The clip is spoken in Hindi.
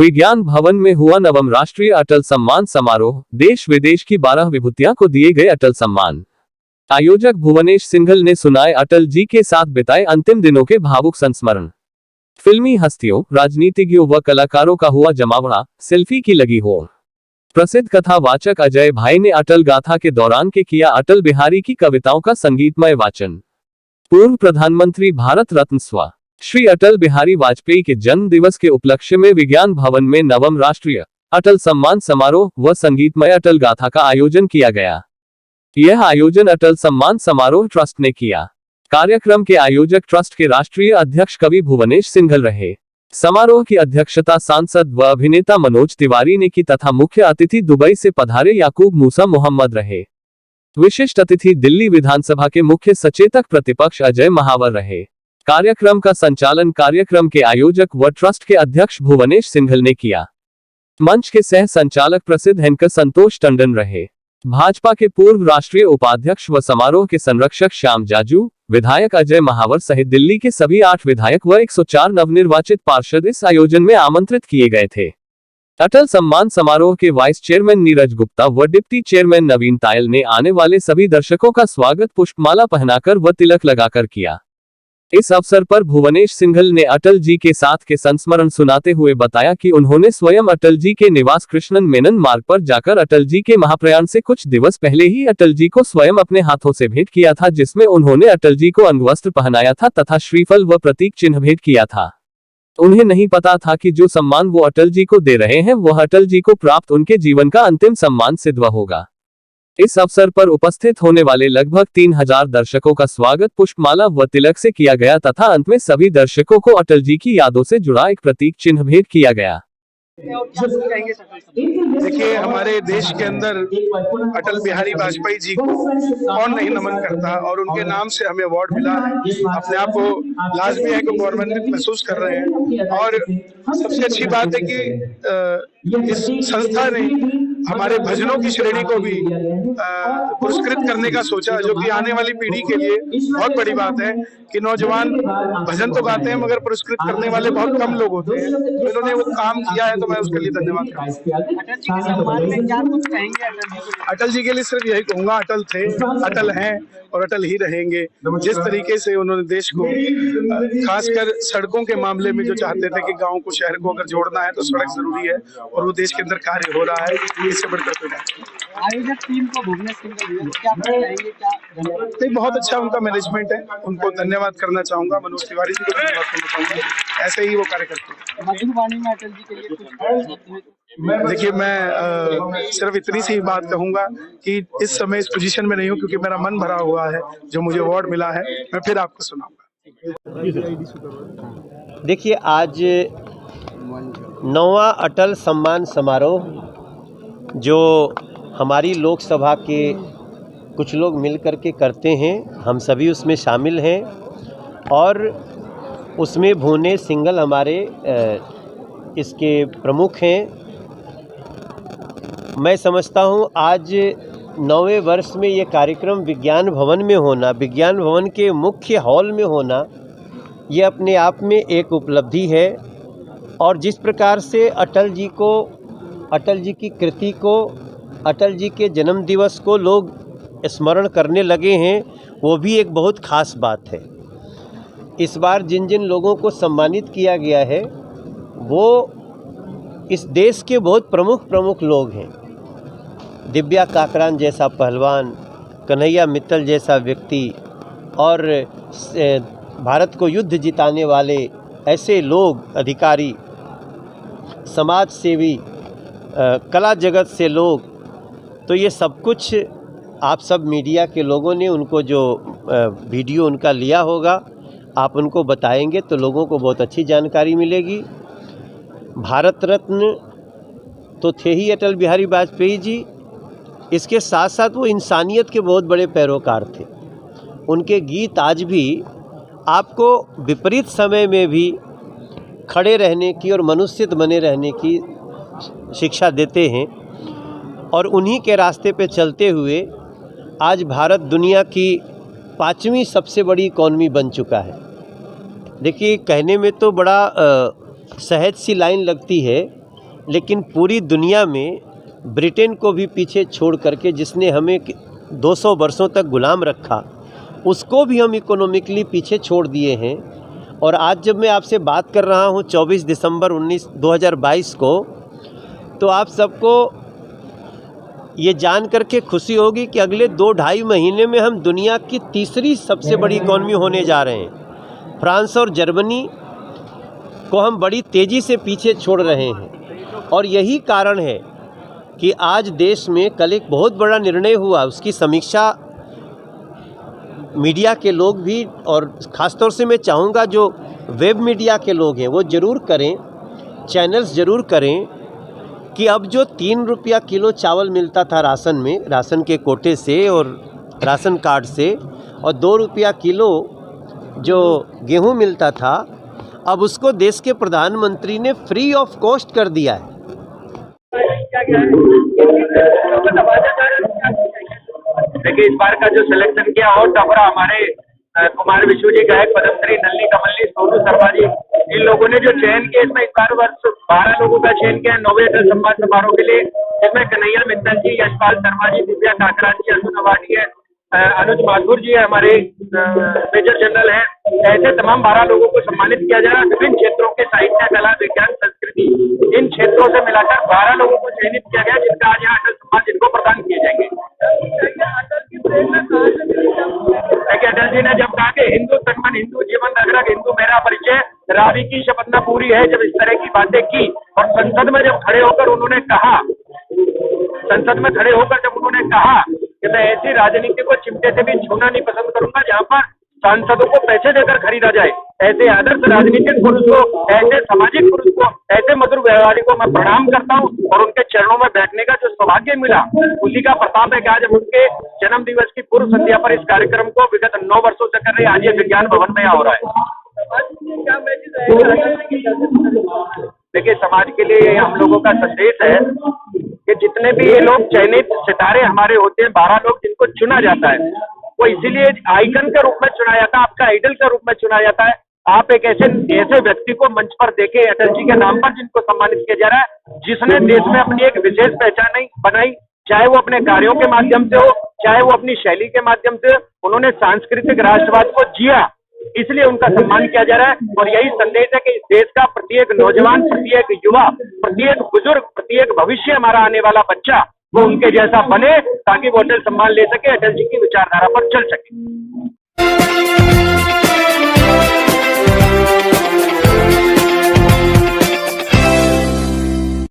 विज्ञान भवन में हुआ नवम राष्ट्रीय अटल सम्मान समारोह। देश विदेश की 12 विभूतियों को दिए गए अटल सम्मान। आयोजक भुवनेश सिंघल ने सुनाए अटल जी के साथ बिताए अंतिम दिनों के भावुक संस्मरण। फिल्मी हस्तियों, राजनीतिज्ञों व कलाकारों का हुआ जमावड़ा, सेल्फी की लगी होड़। प्रसिद्ध कथावाचक अजय भाई ने अटल गाथा के दौरान के किया अटल बिहारी की कविताओं का संगीतमय वाचन। पूर्व प्रधानमंत्री भारत रत्न स्व श्री अटल बिहारी वाजपेयी के जन्म दिवस के उपलक्ष्य में विज्ञान भवन में नवम राष्ट्रीय अटल सम्मान समारोह व संगीतमय अटल गाथा का आयोजन किया गया। यह आयोजन अटल सम्मान समारोह ट्रस्ट ने किया। कार्यक्रम के आयोजक ट्रस्ट के राष्ट्रीय अध्यक्ष कवि भुवनेश सिंघल रहे। समारोह की अध्यक्षता सांसद व अभिनेता मनोज तिवारी ने की तथा मुख्य अतिथि दुबई से पधारे याकूब मूसा मोहम्मद रहे। विशिष्ट अतिथि दिल्ली विधानसभा के मुख्य सचेतक प्रतिपक्ष अजय महावर रहे। कार्यक्रम का संचालन कार्यक्रम के आयोजक व ट्रस्ट के अध्यक्ष भुवनेश सिंघल ने किया। मंच के सह संचालक प्रसिद्ध एंकर संतोष टंडन रहे। भाजपा के पूर्व राष्ट्रीय उपाध्यक्ष व समारोह के संरक्षक श्याम जाजू, विधायक अजय महावर सहित दिल्ली के सभी 8 विधायक व 104 नवनिर्वाचित पार्षद इस आयोजन में आमंत्रित किए गए थे। अटल सम्मान समारोह के वाइस चेयरमैन नीरज गुप्ता व डिप्टी चेयरमैन नवीन तायल ने आने वाले सभी दर्शकों का स्वागत पुष्पमाला पहनाकर व तिलक लगाकर किया। इस अवसर पर भुवनेश सिंघल ने अटल जी के साथ के संस्मरण सुनाते हुए बताया कि उन्होंने स्वयं अटल जी के निवास कृष्णन मेनन मार्ग पर जाकर अटल जी के महाप्रयाण से कुछ दिवस पहले ही अटल जी को स्वयं अपने हाथों से भेंट किया था, जिसमें उन्होंने अटल जी को अंगवस्त्र पहनाया था तथा श्रीफल व प्रतीक चिन्ह भेंट किया था। उन्हें नहीं पता था कि जो सम्मान वो अटल जी को दे रहे हैं वह अटल जी को प्राप्त उनके जीवन का अंतिम सम्मान सिद्ध होगा। इस अवसर पर उपस्थित होने वाले लगभग 3000 दर्शकों का स्वागत पुष्पमाला व तिलक से किया गया तथा अंत में सभी दर्शकों को अटल जी की यादों से जुड़ा एक प्रतीक चिन्ह भेंट किया गया। देखिए, हमारे देश के अंदर अटल बिहारी वाजपेयी जी को कौन नहीं नमन करता और उनके नाम से हमें अवार्ड मिला है। अपने आप को लाजमी है कि गवर्नमेंट महसूस कर रहे हैं और सबसे अच्छी बात है कि इस संस्था ने हमारे भजनों की श्रेणी को भी पुरस्कृत करने का सोचा, जो कि आने वाली पीढ़ी के लिए बहुत बड़ी बात है कि नौजवान भजन तो गाते हैं मगर पुरस्कृत करने वाले बहुत कम लोग होते हैं। इन्होंने वो काम किया है तो मैं उसके लिए धन्यवाद करूंगा। अटल जी के लिए सिर्फ यही कहूंगा, अटल थे, अटल हैं और अटल ही रहेंगे। जिस तरीके से उन्होंने देश को खासकर सड़कों के मामले में जो चाहते थे कि गाँव को शहर को अगर जोड़ना है तो सड़क जरूरी है और वो देश के अंदर कार्य हो रहा है। इससे बढ़कर कोई नहीं। आयोजक टीम को भुवनेश सिंघल क्या कहेंगे, क्या बहुत अच्छा उनका मैनेजमेंट है, उनको धन्यवाद करना चाहूंगा। मनोज तिवारी जी को धन्यवाद करना चाहूंगा। ऐसे ही वो कार्य करते हैं। मधुबनी में अटल जी के लिए कुछ देखिए, मैं सिर्फ इतनी सी बात कहूंगा कि इस समय इस पोजीशन में नहीं हूं क्योंकि मेरा मन भरा हुआ है जो मुझे अवार्ड मिला है। मैं फिर आपको सुनाऊंगा। देखिए, आज 9वां अटल सम्मान समारोह जो हमारी लोकसभा के कुछ लोग मिल कर के करते हैं, हम सभी उसमें शामिल हैं और उसमें भुवनेश सिंघल हमारे इसके प्रमुख हैं। मैं समझता हूं आज 9वें वर्ष में ये कार्यक्रम विज्ञान भवन में होना, विज्ञान भवन के मुख्य हॉल में होना, ये अपने आप में एक उपलब्धि है। और जिस प्रकार से अटल जी की कृति को, अटल जी के जन्म दिवस को लोग स्मरण करने लगे हैं, वो भी एक बहुत ख़ास बात है। इस बार जिन जिन लोगों को सम्मानित किया गया है वो इस देश के बहुत प्रमुख लोग हैं। दिव्या काकरान जैसा पहलवान, कन्हैया मित्तल जैसा व्यक्ति और भारत को युद्ध जिताने वाले ऐसे लोग, अधिकारी, समाज सेवी, कला जगत से लोग, तो ये सब कुछ आप सब मीडिया के लोगों ने उनको जो वीडियो उनका लिया होगा, आप उनको बताएंगे तो लोगों को बहुत अच्छी जानकारी मिलेगी। भारत रत्न तो थे ही अटल बिहारी वाजपेयी जी, इसके साथ साथ वो इंसानियत के बहुत बड़े पैरोकार थे। उनके गीत आज भी आपको विपरीत समय में भी खड़े रहने की और मनुष्य बने रहने की शिक्षा देते हैं और उन्हीं के रास्ते पे चलते हुए आज भारत दुनिया की 5वीं सबसे बड़ी इकॉनमी बन चुका है। देखिए, कहने में तो बड़ा सहज सी लाइन लगती है लेकिन पूरी दुनिया में ब्रिटेन को भी पीछे छोड़ करके, जिसने हमें 200 वर्षों तक गुलाम रखा, उसको भी हम इकोनॉमिकली पीछे छोड़ दिए हैं। और आज जब मैं आपसे बात कर रहा हूँ 24 दिसंबर 2022 को, तो आप सबको ये जान करके खुशी होगी कि अगले 2-2.5 महीने में हम दुनिया की तीसरी सबसे बड़ी इकॉनमी होने जा रहे हैं। फ्रांस और जर्मनी को हम बड़ी तेज़ी से पीछे छोड़ रहे हैं। और यही कारण है कि आज देश में कल एक बहुत बड़ा निर्णय हुआ, उसकी समीक्षा मीडिया के लोग भी, और ख़ासतौर से मैं चाहूँगा जो वेब मीडिया के लोग हैं वो ज़रूर करें, चैनल्स ज़रूर करें, कि अब जो 3 रुपया किलो चावल मिलता था राशन में, राशन के कोटे से और राशन कार्ड से, और 2 रुपया किलो जो गेहूँ मिलता था, अब उसको देश के प्रधानमंत्री ने फ्री ऑफ कॉस्ट कर दिया है। देखिए, इस बार का जो सिलेक्शन किया और टपरा हमारे कुमार विश्वजी गायक, पद्मश्री, नल्ली कमल्ली, सोनू शर्मा जी, इन लोगों ने जो चयन किया, इसमें इस बार वर्ष 12 लोगों का चयन किया 9वें अटल सम्मान समारोह के लिए, जिसमें कन्हैया मित्तल जी, यशपाल शर्मा जी, दिव्या काकरान जी, अर्जुन अवानी है, अनुज माथुर जी है, हमारे मेजर जनरल हैं। ऐसे तमाम 12 लोगों को सम्मानित किया जा रहा है। विभिन्न क्षेत्रों के साहित्य, कला, विज्ञान, संस्कृति, इन क्षेत्रों से मिलाकर 12 लोगों को चयनित किया गया, जिनका आज यहाँ अटल सम्मान जिनको प्रदान किए जाएंगे। देखिए, अटल जी ने जब कहा कि हिंदू तन मन, हिंदू जीवन रग, हिंदू मेरा परिचय, रावी की शपथ न पूरी है, जब इस तरह की बातें की और संसद में जब खड़े होकर उन्होंने कहा कि मैं ऐसी राजनीति को चिमटे से भी छूना नहीं पसंद करूंगा जहां पर सांसदों को पैसे देकर खरीदा जाए। ऐसे आदर्श राजनीतिक पुरुष को, ऐसे सामाजिक पुरुष को, ऐसे मधुर व्यवहारी को मैं प्रणाम करता हूं और उनके चरणों में बैठने का जो सौभाग्य मिला, उसी का प्रताप है कि आज हम उनके जन्म दिवस की पूर्व संध्या पर इस कार्यक्रम को विगत 9 वर्षों से कर रहे, आज ये विज्ञान भवन में हो रहा है। देखिए, समाज के लिए हम लोगों का संदेश है कि जितने भी ये लोग चयनित सितारे हमारे होते हैं, 12 लोग जिनको चुना जाता है, वो इसीलिए आइकन के रूप में चुना जाता है, आपका आइडल के रूप में चुना जाता है। आप एक ऐसे व्यक्ति को मंच पर देखे, अटल जी के नाम पर जिनको सम्मानित किया जा रहा है, जिसने देश में अपनी एक विशेष पहचान बनाई, चाहे वो अपने कार्यों के माध्यम से हो, चाहे वो अपनी शैली के माध्यम से। उन्होंने सांस्कृतिक राष्ट्रवाद को जिया, इसलिए उनका सम्मान किया जा रहा है। और यही संदेश है कि इस देश का प्रत्येक नौजवान, प्रत्येक युवा, प्रत्येक बुजुर्ग, प्रत्येक भविष्य हमारा आने वाला बच्चा वो उनके जैसा बने, ताकि वो अटल सम्मान ले सके, अटल जी की विचारधारा पर चल सके।